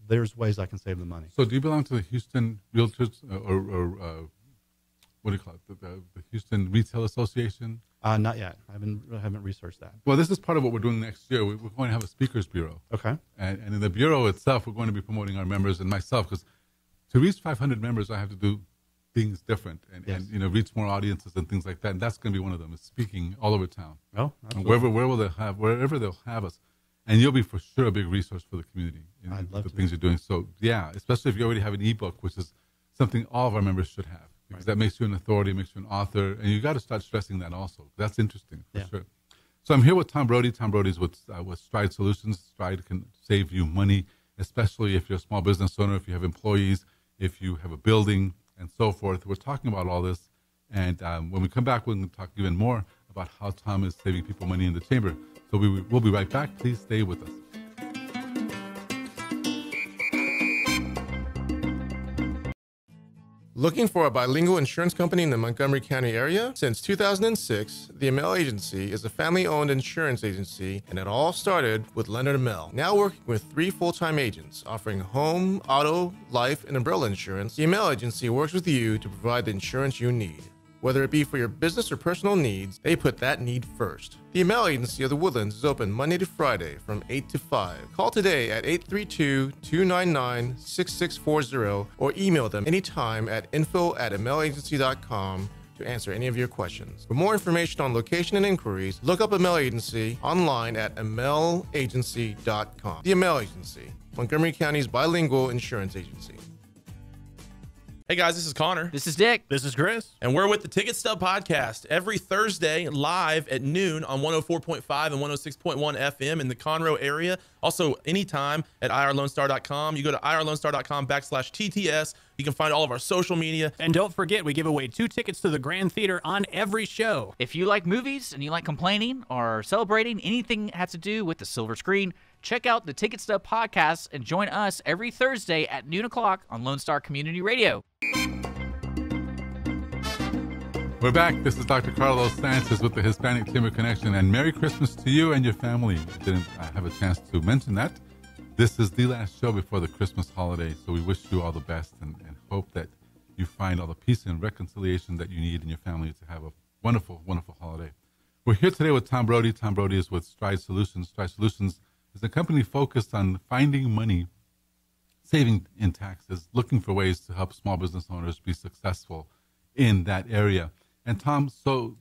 there's ways I can save them money. So do you belong to the Houston Realtors or what do you call it? The Houston Retail Association? Not yet. I haven't researched that. Well, this is part of what we're doing next year. We're going to have a speakers bureau. Okay. And in the bureau itself, we're going to be promoting our members and myself, because to reach 500 members, I have to do things different and reach more audiences and things like that. And that's going to be one of them, is speaking all over town. Oh, and wherever they'll have us. And you'll be for sure a big resource for the community in the things you're doing. So yeah, especially if you already have an ebook, which is something all of our members should have. Because that makes you an authority, makes you an author, and you got to start stressing that also. That's interesting for sure. So I'm here with Tom Brodie. Tom Brodie's with Stride Solutions. Stride can save you money, especially if you're a small business owner, if you have employees, if you have a building, and so forth. We're talking about all this, and when we come back, we're going to talk even more about how Tom is saving people money in the chamber. So we'll be right back. Please stay with us. Looking for a bilingual insurance company in the Montgomery County area? Since 2006, the Amell Agency is a family-owned insurance agency, and it all started with Leonard Amell. Now working with 3 full-time agents offering home, auto, life, and umbrella insurance, the Amell Agency works with you to provide the insurance you need. Whether it be for your business or personal needs, they put that need first. The Amell Agency of the Woodlands is open Monday to Friday from 8 to 5. Call today at 832-299-6640 or email them anytime at info@amellagency.com to answer any of your questions. For more information on location and inquiries, look up Amell Agency online at amellagency.com. The Amell Agency, Montgomery County's bilingual insurance agency. Hey guys, this is Connor. This is Dick. This is Chris. And we're with the Ticket Stub Podcast every Thursday live at noon on 104.5 and 106.1 FM in the Conroe area. Also, anytime at irlonestar.com. You go to irlonestar.com/TTS. You can find all of our social media. And don't forget, we give away 2 tickets to the Grand Theater on every show. If you like movies and you like complaining or celebrating anything that has to do with the silver screen, check out the Ticket Stub Podcast and join us every Thursday at noon o'clock on Lone Star Community Radio. We're back. This is Dr. Carlos Sanchez with the Hispanic Chamber Connection, and Merry Christmas to you and your family. Didn't have a chance to mention that. This is the last show before the Christmas holiday, so we wish you all the best and hope that you find all the peace and reconciliation that you need in your family to have a wonderful, wonderful holiday. We're here today with Tom Brodie. Tom Brodie is with Stride Solutions. Stride Solutions is a company focused on finding money, saving in taxes, looking for ways to help small business owners be successful in that area. And Tom, so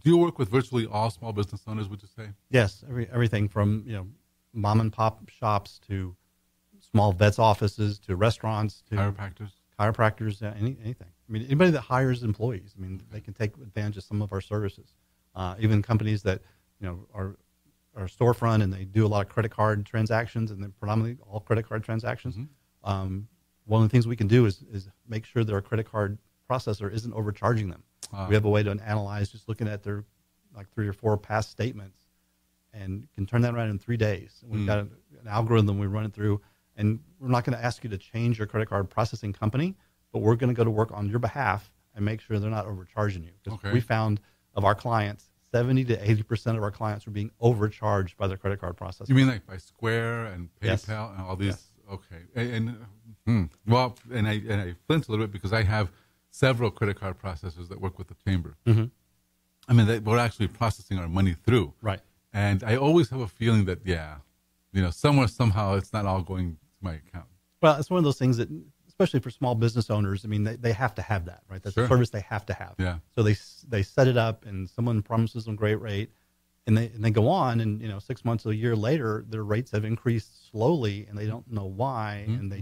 do you work with virtually all small business owners, would you say? Yes, everything from mom and pop shops to small vets offices to restaurants to chiropractors, anything. I mean, anybody that hires employees, I mean, they can take advantage of some of our services. Even companies that are storefront and they do a lot of credit card transactions, and they're predominantly all credit card transactions. Mm-hmm. One of the things we can do is make sure that our credit card processor isn't overcharging them. We have a way to analyze just looking at their 3 or 4 past statements, and can turn that around in 3 days. We've got an algorithm we run it through, and we're not going to ask you to change your credit card processing company, but we're going to go to work on your behalf and make sure they're not overcharging you. Because we found of our clients, 70 to 80% of our clients were being overcharged by their credit card processor. You mean like by Square and PayPal and all these? Yes. Okay. And I flinch a little bit because I have several credit card processors that work with the chamber. Mm-hmm. I mean, we're actually processing our money through. Right. And I always have a feeling that, somewhere, somehow, it's not all going to my account. Well, it's one of those things that, especially for small business owners, I mean, they have to have that, right? That's a service they have to have. Yeah. So they set it up, and someone promises them a great rate, and they go on, and 6 months or a year later, their rates have increased slowly, and they don't know why, and they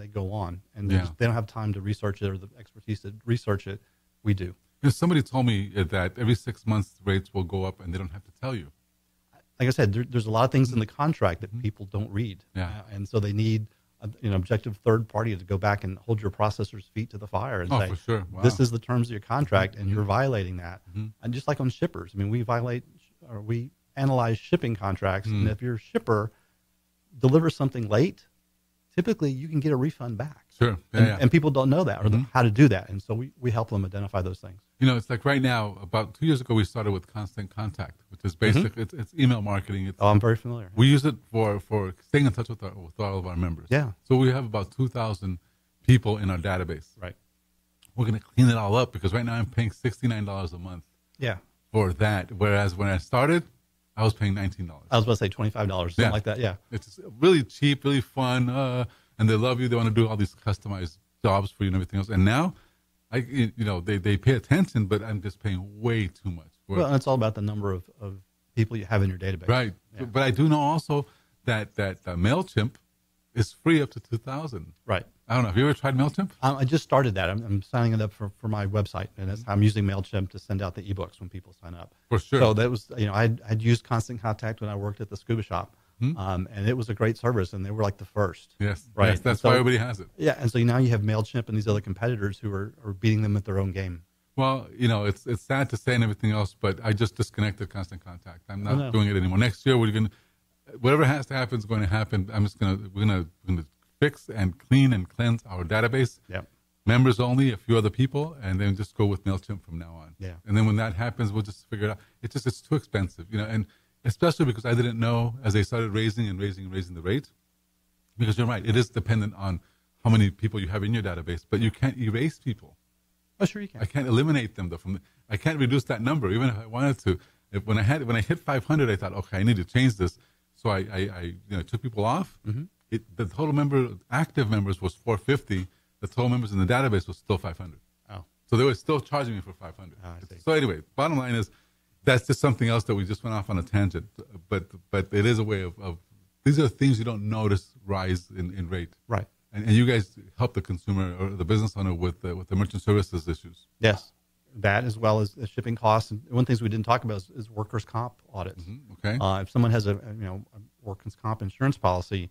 go on, and they don't have time to research it or the expertise to research it. We do. Somebody told me that every 6 months rates will go up, and they don't have to tell you. Like I said, there's a lot of things in the contract that people don't read, and so they need an objective third party to go back and hold your processor's feet to the fire and say, for sure. Wow. This is the terms of your contract, and you're violating that. And just like on shippers, I mean, we analyze shipping contracts, and if your shipper delivers something late, typically you can get a refund back. Sure. And people don't know that or how to do that. And so we help them identify those things. It's like right now, about 2 years ago, we started with Constant Contact, which is basic. It's email marketing. I'm very familiar. We use it for staying in touch with all of our members. Yeah. So we have about 2,000 people in our database. Right. We're going to clean it all up because right now I'm paying $69 a month. Yeah. For that, whereas when I started, I was paying $19. I was about to say $25, something like that. Yeah. It's really cheap, really fun, and they love you. They want to do all these customized jobs for you and everything else. And now, they pay attention, but I'm just paying way too much. Well, and it's all about the number of people you have in your database. Right. Yeah. But I do know also that MailChimp is free up to 2,000. Right. I don't know. Have you ever tried MailChimp? I just started that. I'm signing it up for my website, and I'm using MailChimp to send out the ebooks when people sign up. For sure. So that was, I'd used Constant Contact when I worked at the scuba shop, and it was a great service, and they were like the first. Yes. Right. Yes, that's why everybody has it. Yeah, and so now you have MailChimp and these other competitors who are beating them at their own game. Well, it's sad to say and everything else, but I just disconnected Constant Contact. I'm not doing it anymore. Next year, whatever has to happen is going to happen. We're gonna fix and clean and cleanse our database. Yeah. Members only, a few other people, and then just go with MailChimp from now on. Yeah. And then when that happens, we'll just figure it out. It's too expensive, and especially because I didn't know as they started raising the rate. Because you're right, it is dependent on how many people you have in your database, but you can't erase people. Oh, sure you can. I can't eliminate them though. I can't reduce that number, even if I wanted to. When I hit 500, I thought, okay, I need to change this. So I took people off. Mm-hmm. The total active members was 450. The total members in the database was still 500. Oh. So they were still charging me for 500. Oh, I see. So anyway, bottom line is that's just something else that we just went off on a tangent. But it is a way of these are things you don't notice rise in rate. Right. And you guys help the consumer or the business owner with the merchant services issues. Yes. That as well as the shipping costs. And one of the things we didn't talk about is workers' comp audits. Mm-hmm. Okay. If someone has a workers' comp insurance policy,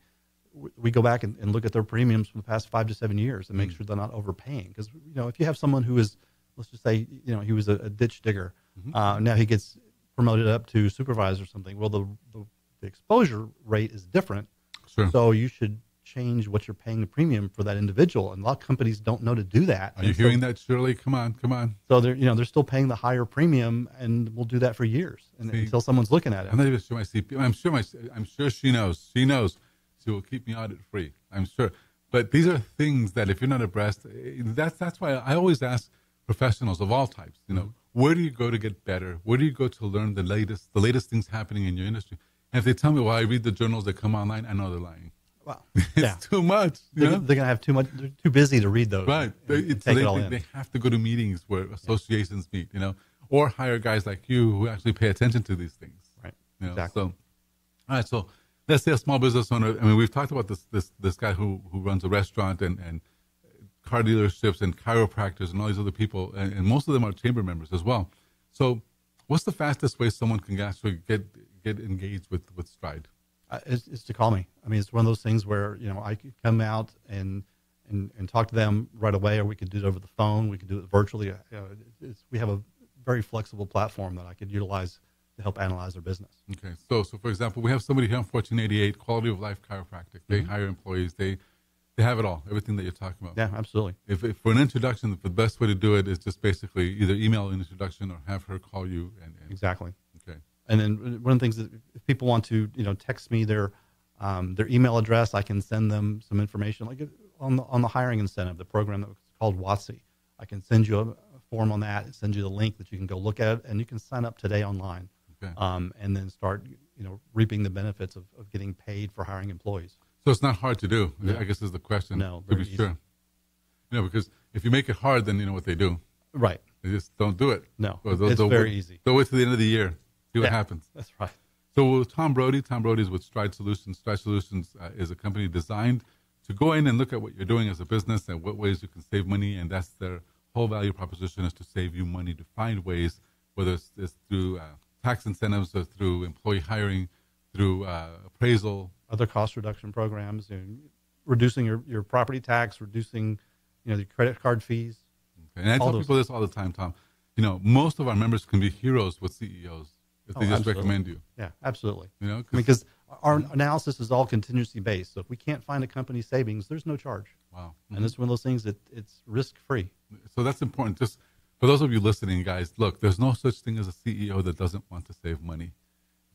we go back and look at their premiums from the past 5 to 7 years and make sure they're not overpaying. Because if you have someone who is, let's just say, he was a ditch digger, now he gets promoted up to supervisor or something. Well, the exposure rate is different, sure. So you should change what you're paying the premium for that individual. And a lot of companies don't know to do that. Are you hearing that, Shirley? Come on. So they're still paying the higher premium, and we'll do that for years until someone's looking at it. I'm not even sure my CP. I'm sure she knows. She knows. She will keep me audit free. I'm sure. But these are things that if you're not abreast, that's why I always ask professionals of all types. Where do you go to get better? Where do you go to learn the latest things happening in your industry? And if they tell me, well, I read the journals that come online, I know they're lying. Wow. It's too much. They're going to have too much. They're too busy to read those. Right. They have to go to meetings where associations meet, or hire guys like you who actually pay attention to these things. Right. Exactly. So, all right. So let's say a small business owner. I mean, we've talked about this guy who runs a restaurant and car dealerships and chiropractors and all these other people, and most of them are chamber members as well. So what's the fastest way someone can actually get engaged with Stride? It's to call me. I mean, it's one of those things where, I could come out and talk to them right away, or we could do it over the phone. We could do it virtually. We have a very flexible platform that I could utilize to help analyze their business. Okay. So for example, we have somebody here on 1488, Quality of Life Chiropractic. They hire employees. They have it all, everything that you're talking about. Yeah, absolutely. If for an introduction, the best way to do it is just basically either email an introduction or have her call you. Exactly. Okay. And then one of the things that if people want to, text me their email address, I can send them some information, like on the hiring incentive, the program that was called WOTC. I can send you a form on that, send you the link that you can go look at, and you can sign up today online. Okay. And then start, reaping the benefits of getting paid for hiring employees. So it's not hard to do, No. I guess is the question. No, to be very sure. Because if you make it hard, then you know what they do. Right. They just don't do it. No, it's very easy. They'll wait till the end of the year, see what happens. That's right. So Tom Brodie is with Stride Solutions. Stride Solutions is a company designed to go in and look at what you're doing as a business and what ways you can save money, and that's their whole value proposition is to save you money, to find ways, whether it's through tax incentives or through employee hiring, through appraisal. Other cost reduction programs, reducing your property tax, reducing, the credit card fees. Okay. And I tell people this all the time, Tom. Most of our members can be heroes with CEOs if they just absolutely. recommend you. Yeah, absolutely. Because our analysis is all contingency based. So if we can't find a company savings, there's no charge. Wow. And it's one of those things that it's risk free. So that's important. Just for those of you listening, guys, look, there's no such thing as a CEO that doesn't want to save money.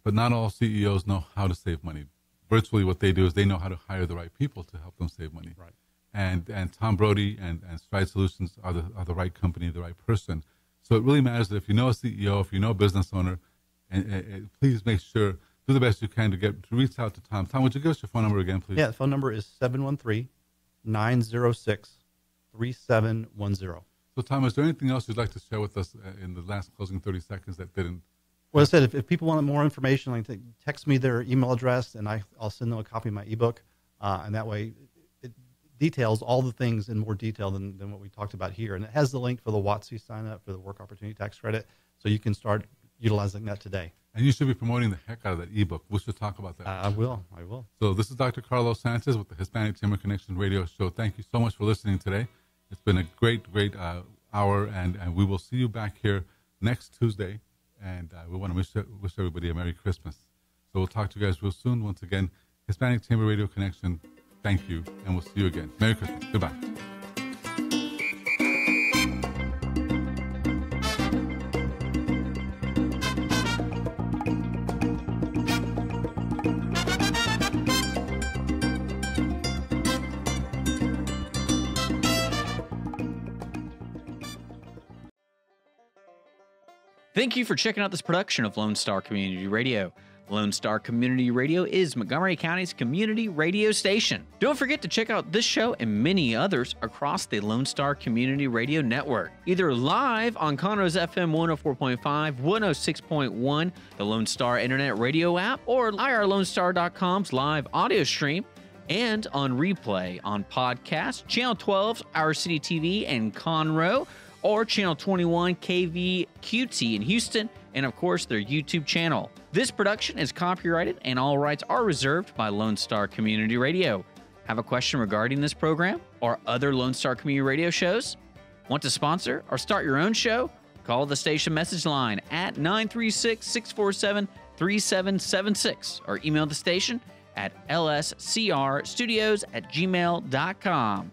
But not all CEOs know how to save money. Virtually what they do is they know how to hire the right people to help them save money. Right. And Tom Brodie and Stride Solutions are the right company, the right person. So it really matters that if you know a CEO, if you know a business owner, and please make sure, do the best you can to reach out to Tom. Tom, would you give us your phone number again, please? Yeah, the phone number is 713-906-3710. So, Tom, is there anything else you'd like to share with us in the last closing 30 seconds that didn't? Well, I said, if people want more information, like, text me their email address, and I'll send them a copy of my ebook. And that way, it details all the things in more detail than what we talked about here. And it has the link for the WOTC sign up for the Work Opportunity Tax Credit, so you can start utilizing that today. And you should be promoting the heck out of that ebook. We should talk about that. I will. So this is Dr. Carlos Sanchez with the Hispanic Chamber Connection Radio Show. Thank you so much for listening today. It's been a great hour, and we will see you back here next Tuesday. And we want to wish everybody a Merry Christmas. So we'll talk to you guys real soon. Once again, Hispanic Chamber Radio Connection, thank you, and we'll see you again. Merry Christmas. Goodbye. Thank you for checking out this production of Lone Star Community Radio. Lone Star Community Radio is Montgomery County's community radio station. Don't forget to check out this show and many others across the Lone Star Community Radio Network, either live on Conroe's FM 104.5, 106.1, the Lone Star Internet Radio app, or irlonestar.com's live audio stream, and on replay on podcast, Channel 12's Our City TV in Conroe, or Channel 21 KVQT in Houston, and of course their YouTube channel. This production is copyrighted and all rights are reserved by Lone Star Community Radio. Have a question regarding this program or other Lone Star Community Radio shows? Want to sponsor or start your own show? Call the station message line at 936-647-3776 or email the station at lscrstudios@gmail.com.